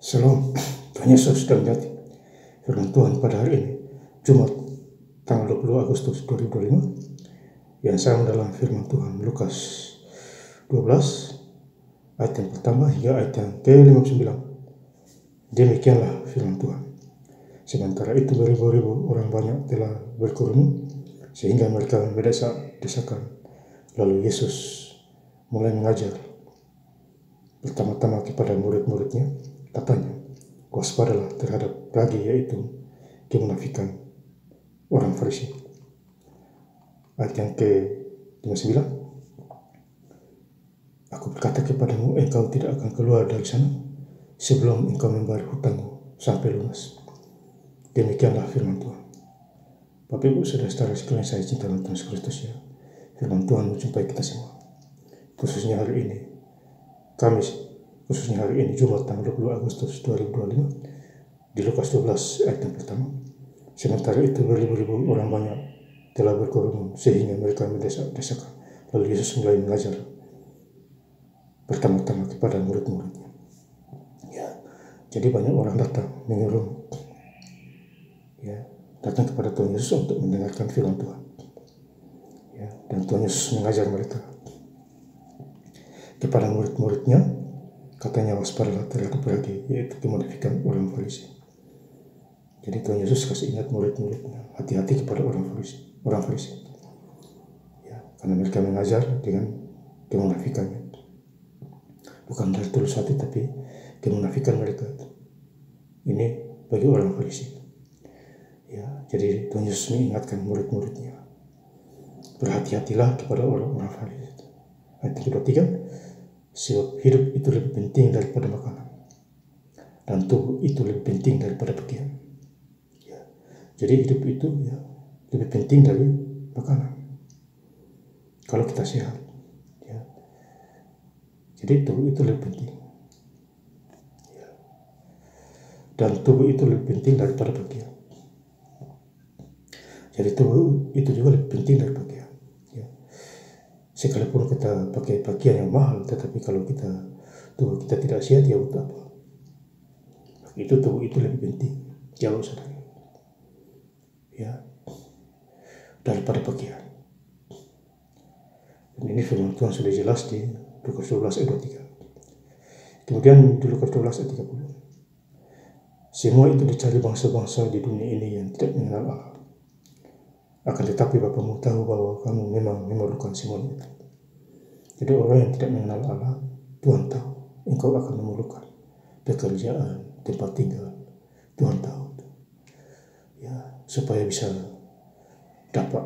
Shalom, Tuhan Yesus dan Jati. Firman Tuhan pada hari ini, Jumat tanggal 20 Agustus 2025, yang sama dalam firman Tuhan Lukas 12, ayat yang pertama hingga ayat yang ke-59. Demikianlah firman Tuhan. Sementara itu beribu-ribu orang banyak telah berkerumun, sehingga mereka mendesak-desakan. Lalu Yesus mulai mengajar pertama-tama kepada murid-muridnya. Katanya, waspadalah terhadap ragi, yaitu kemunafikan orang Farisi. Ayat yang ke-59, aku berkata kepadamu, engkau tidak akan keluar dari sana sebelum engkau membayar hutangmu sampai lunas. Demikianlah firman Tuhan. Bapak Ibu saudara-saudara sekalian saya cinta dalam Tuhan Yesus Kristus, ya. Firman Tuhan menjumpai kita semua. Khususnya hari ini, Jumat tanggal 20 Agustus 2025, di Lukas 12 ayat yang pertama. Sementara itu beribu-ribu orang banyak telah berkerumun, sehingga mereka mendesak-desakan. Lalu Yesus mulai mengajar pertama-tama kepada murid-muridnya. Ya, jadi banyak orang datang mengerumuni, datang kepada Tuhan Yesus untuk mendengarkan firman Tuhan. Ya, dan Tuhan Yesus mengajar mereka. Kepada murid-muridnya, katanya waspadalah terhadap ragi, yaitu kemunafikan orang Farisi. Jadi Tuhan Yesus kasih ingat murid-muridnya, hati-hati kepada orang Farisi. Ya, karena mereka mengajar dengan kemunafikannya. Bukan dari tulus hati, tapi kemunafikan mereka. Ini bagi orang Farisi. Ya, jadi Tuhan Yesus mengingatkan murid-muridnya, berhati-hatilah kepada orang-orang Farisi. Ayat ke-23, sebab hidup itu lebih penting daripada makanan, dan tubuh itu lebih penting daripada pakaian. Ya, jadi hidup itu lebih penting dari makanan. Kalau kita sehat, ya, jadi tubuh itu lebih penting. Ya, dan tubuh itu lebih penting daripada pakaian. Jadi tubuh itu juga lebih penting dari pakaian. Sekalipun kita pakai pakaian yang mahal, tetapi kalau tubuh kita tidak sehat, ya untuk apa? Itu tubuh itu lebih penting, jauh saudara, ya, daripada pakaian. Dan ini firman Tuhan sudah jelas di Lukas 12 ayat 23. Kemudian di Lukas 12 ayat 30, semua itu dicari bangsa-bangsa di dunia ini yang tidak mengenal Allah. Akan tetapi Bapamu tahu bahwa kamu memang memerlukan semuanya itu. Jadi orang yang tidak mengenal Allah, Tuhan tahu engkau akan memerlukan pekerjaan, tempat tinggal. Tuhan tahu, ya, supaya bisa dapat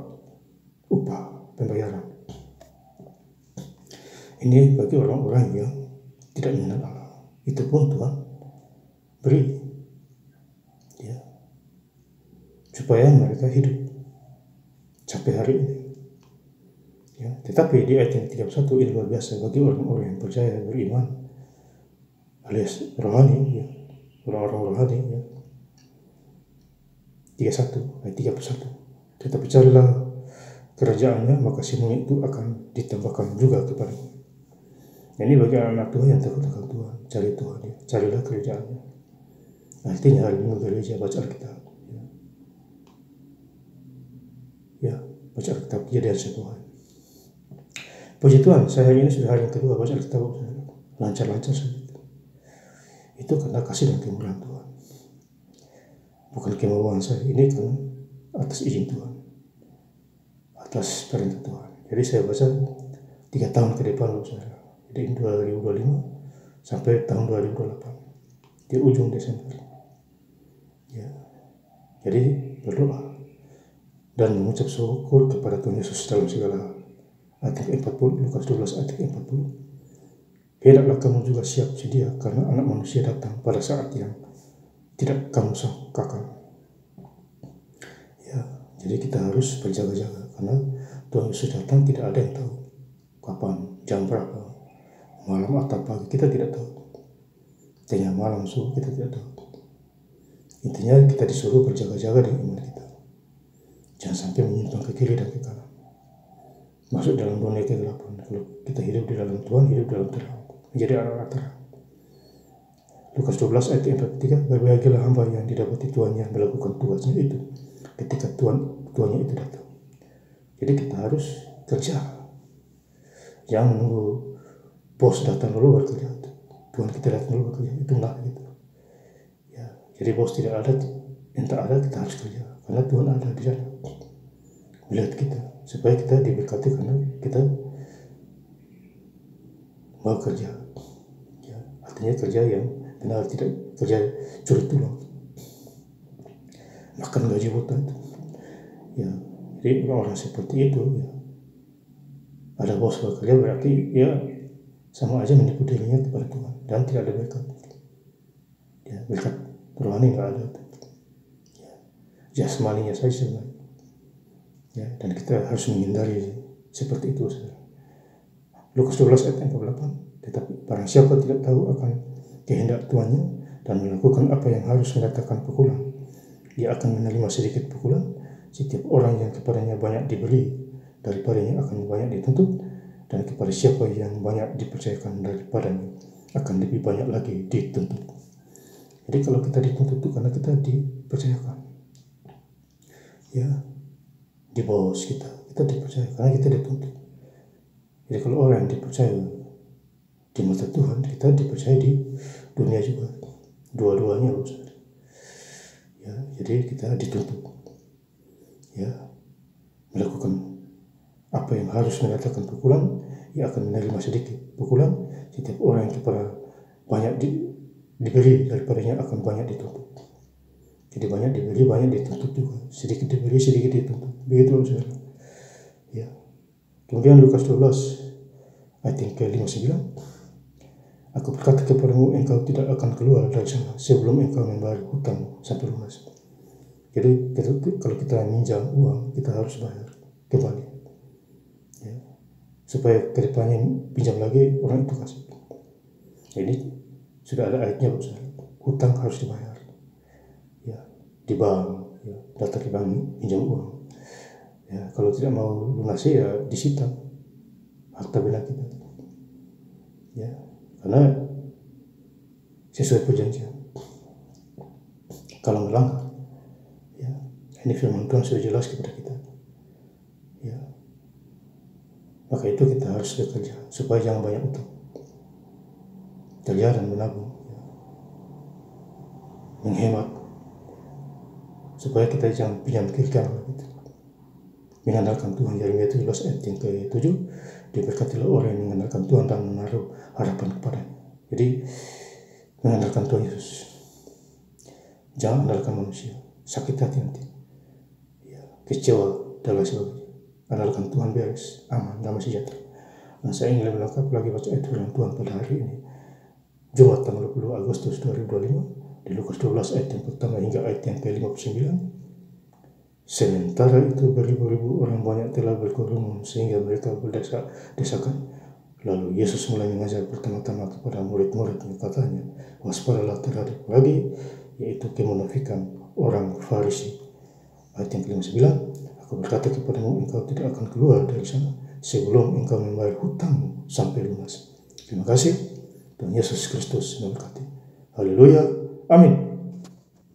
upah pembayaran. Ini bagi orang-orang yang tidak mengenal Allah. Itu pun Tuhan beri, ya, supaya mereka hidup sampai hari ini. Ya, tetapi di ayat yang 31 ini luar biasa bagi orang-orang yang percaya, beriman, alias rohani, ya, orang-orang rohani, ya. 31 ayat 31. Tetapi carilah kerajaannya, maka semua itu akan ditambahkan juga kepadamu. Ini bagi anak Tuhan yang takut akan Tuhan, cari Tuhan, ya. Carilah kerajaannya. Artinya hari Minggu gereja baca Alkitab, ya, baca Alkitab, jadi hari Tuhan. Puji Tuhan, saya hari ini sudah hari yang kedua baca Alkitab, lancar-lancar saja. Itu karena kasih dan kemurahan Tuhan, bukan kemauan saya. Ini kan atas izin Tuhan, atas perintah Tuhan. Jadi saya baca 3 tahun ke depan, saudara. Jadi 2025 sampai tahun 2028, di ujung Desember. Ya, jadi berdoa dan mengucap syukur kepada Tuhan Yesus dalam segala hal. Ayat 40, Lukas 12 ayat 40. Hendaklah kamu juga siap sedia, karena anak manusia datang pada saat yang tidak kamu sangkakan. Ya, jadi kita harus berjaga-jaga, karena Tuhan Yesus datang tidak ada yang tahu kapan, jam berapa, malam atau pagi, kita tidak tahu. Tengah malam, subuh, kita tidak tahu. Intinya kita disuruh berjaga-jaga di iman kita. Jangan sampai menyimpang ke kiri dan ke kanan, masuk dalam dunia kegelapan. Kalau kita hidup di dalam Tuhan, hidup dalam terang, menjadi anak-anak terang. Lukas 12 ayat 43, berbahagialah hamba yang didapati tuannya melakukan tugasnya itu ketika tuannya itu datang. Jadi kita harus kerja. Jangan menunggu bos datang dulu bekerja. Tuhan kita datang dulu bekerja. Itu enggak gitu. Ya, jadi bos tidak ada, entah ada, kita harus kerja. Karena Tuhan ada di sana. Melihat kita. Supaya kita diberkati karena kita mau kerja. Ya, artinya kerja yang benar, tidak kerja curi tulang. Makan gaji buta itu. Ya, jadi orang seperti itu ya. Ada bos bekerja berarti ya sama aja menipu dirinya kepada Tuhan dan tidak ada berkat. Ya, berkat rohani nggak ada. Ya, jasmaninya saja sebenarnya. Ya, dan kita harus menghindari seperti itu. Lukas 12 ayat 48. Tetapi barang siapa tidak tahu akan kehendak tuannya dan melakukan apa yang harus mendatangkan pukulan, dia akan menerima sedikit pukulan. Setiap orang yang kepadanya banyak diberi, daripadanya akan banyak dituntut, dan kepada siapa yang banyak dipercayakan daripadanya akan lebih banyak lagi dituntut. Jadi kalau kita dituntut itu karena kita dipercayakan. Ya, di bawah kita dipercaya karena kita dituntut. Jadi kalau orang yang dipercaya di mata Tuhan, kita dipercaya di dunia juga, dua-duanya loh. Ya, jadi kita dituntut, ya, melakukan apa yang harus mendatangkan pukulan, ia akan menerima sedikit pukulan. Setiap orang yang kepada banyak diberi, daripadanya akan banyak dituntut. Jadi banyak diberi, banyak dituntut juga. Sedikit diberi, sedikit dituntut. Begitu saudara. Ya. Kemudian Lukas 12 ayat yang ke-59. Aku berkata kepadamu, engkau tidak akan keluar dari sana sebelum engkau membayar hutang sampai lunas. Jadi kalau kita minjam uang, kita harus bayar kembali. Ya. Supaya kedepannya pinjam lagi, orang itu kasih. Jadi sudah ada ayatnya, hutang harus dibayar. Ya, di bank, ya, datang ke bank pinjam uang. Ya, kalau tidak mau lunasi ya disita harta benda kita. Ya, karena sesuai perjanjian. Kalau melanggar, ya, ini firman Tuhan sudah jelas kepada kita. Ya, maka itu kita harus bekerja supaya jangan banyak utang. Kerja dan menabung, ya. Menghemat supaya kita jangan pinjam kiri kanan gitu. Mengandalkan Tuhan. Yeremia 17 ayat yang ke-7, diberkatilah orang yang mengandalkan Tuhan dan menaruh harapan kepadanya. Jadi mengandalkan Tuhan Yesus, jangan andalkan manusia, sakit hati nanti, ya, kecewa dan lain sebagainya. Andalkan Tuhan, beres, aman, damai sejahtera. Nah, saya ingin lebih lengkap lagi baca ayat firman Tuhan pada hari ini, Jumat tanggal 20 Agustus 2025, di Lukas 12 ayat yang pertama hingga ayat yang ke-59. Sementara itu beribu-ribu orang banyak telah berkerumun sehingga mereka berdesakan. Lalu Yesus mulai mengajar pertama-tama kepada murid-muridnya, katanya, waspadalah terhadap lagi, yaitu kemunafikan orang Farisi. Ayat yang ke-59, aku berkata kepadamu, engkau tidak akan keluar dari sana sebelum engkau membayar hutangmu sampai lunas. Terima kasih. Tuhan Yesus Kristus memberkati. Haleluya. Amin.